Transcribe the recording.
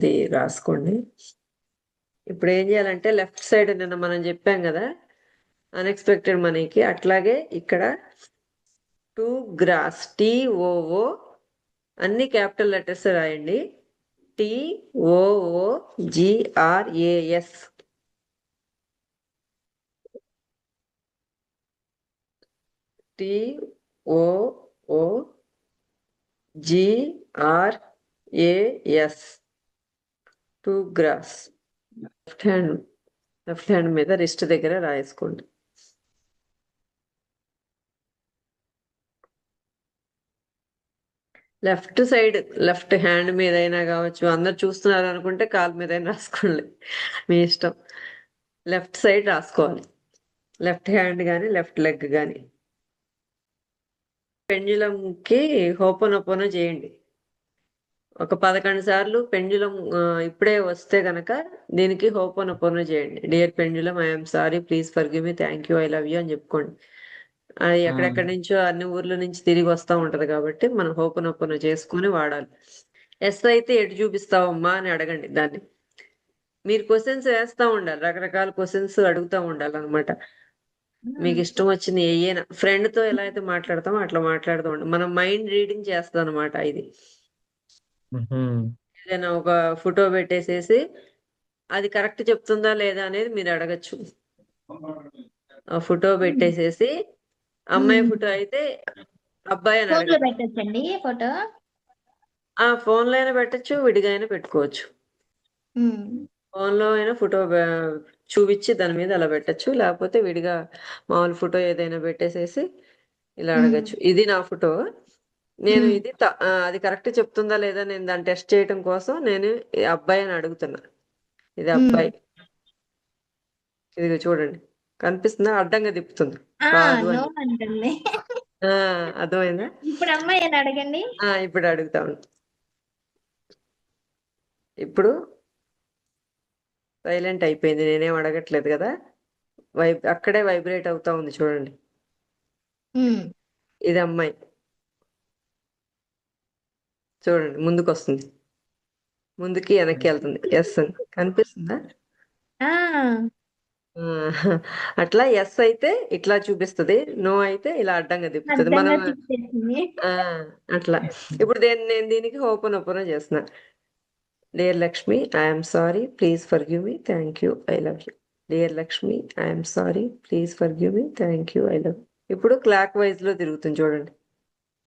ఇది రాసుకోండి. ఇప్పుడు ఏం చేయాలంటే లెఫ్ట్ సైడ్ నిన్న మనం చెప్పాం కదా అన్ఎక్స్పెక్టెడ్ మనీకి, అట్లాగే ఇక్కడ 2 గ్రాస్ TOO అన్ని క్యాపిటల్ లెటర్స్ రాయండి. TOOGRAS TOOGRAS 2 గ్రాస్. లెఫ్ట్ హ్యాండ్ మీద రిస్ట్ దగ్గర రాసుకోండి. లెఫ్ట్ సైడ్ లెఫ్ట్ హ్యాండ్ మీద అయినా కావచ్చు, అందరు చూస్తున్నారు అనుకుంటే కాలు మీద అయినా రాసుకోండి, మీ ఇష్టం. లెఫ్ట్ సైడ్ రాసుకోవాలి, లెఫ్ట్ హ్యాండ్ కానీ లెఫ్ట్ లెగ్ కానీ. పెండ్యులంకి హోపోనోపోనో చేయండి ఒక 11 సార్లు. పెండ్యులం ఇప్పుడే వస్తే గనక దీనికి హోపోనోపోనో చేయండి. Dear pendulum, I'm sorry, please forgive me, thank you, I love you అని చెప్పుకోండి. అది ఎక్కడెక్కడి నుంచో అన్ని ఊర్ల నుంచి తిరిగి వస్తూ ఉంటది కాబట్టి మనం హోపోనోపోనో చేసుకుని వాడాలి. ఎస్ అయితే ఎటు చూపిస్తావమ్మా అని అడగండి దాన్ని. మీరు క్వశ్చన్స్ వేస్తా ఉండాలి, రకరకాల క్వశ్చన్స్ అడుగుతూ ఉండాలి అనమాట. మీకు ఇష్టం వచ్చిన ఏయైనా ఫ్రెండ్ తో ఎలా అయితే మాట్లాడతామో అట్లా మాట్లాడుతూ ఉండాలి. మనం మైండ్ రీడింగ్ చేస్తాం అనమాట ఇది. ఏదైనా ఒక ఫోటో పెట్టేసేసి అది కరెక్ట్ చెప్తుందా లేదా అనేది మీరు అడగచ్చు. ఆ ఫోటో పెట్టేసేసి అమ్మాయి ఫోటో అయితే అబ్బాయి అని అడగచ్చు. పెట్టచ్చండి ఫోటో. ఫోన్ లో అయినా పెట్టచ్చు, విడిగా అయినా పెట్టుకోవచ్చు. ఫోన్ లో అయినా ఫోటో చూపించి దాని మీద అలా పెట్టచ్చు, లేకపోతే విడిగా మామూలు ఫోటో ఏదైనా పెట్టేసేసి ఇలా అడగచ్చు. ఇది నా ఫోటో, నేను ఇది అది కరెక్ట్ చెప్తుందా లేదా నేను దాన్ని టెస్ట్ చేయడం కోసం నేను ఈ అబ్బాయి అని అడుగుతున్నా. ఇది అబ్బాయి, ఇది చూడండి కనిపిస్తుందా? అడ్డంగా తిప్పుతుంది, కాదు అని. అర్థమైందా? ఇప్పుడు అమ్మాయి అని అడగండి. ఇప్పుడు అడుగుతాను. ఇప్పుడు సైలెంట్ అయిపోయింది, నేనేం అడగట్లేదు కదా. అక్కడే వైబ్రేట్ అవుతా ఉంది చూడండి. ఇది అమ్మాయి, చూడండి ముందుకు వస్తుంది, ముందుకి వెనక్కి వెళ్తుంది. ఎస్ అని కనిపిస్తుందా? అట్లా ఎస్ అయితే ఇట్లా చూపిస్తుంది, నో అయితే ఇలా అడ్డంగా తిప్పుతుంది. మనం అట్లా. ఇప్పుడు నేను దీనికి హోపోనోపోనో చేస్తున్నా. Dear Lakshmi, I'm sorry, please forgive me, thank you, I love you. Dear Lakshmi, I'm sorry, please forgive me, thank you, I love you. ఇప్పుడు క్లాక్ వైజ్ లో తిరుగుతుంది చూడండి.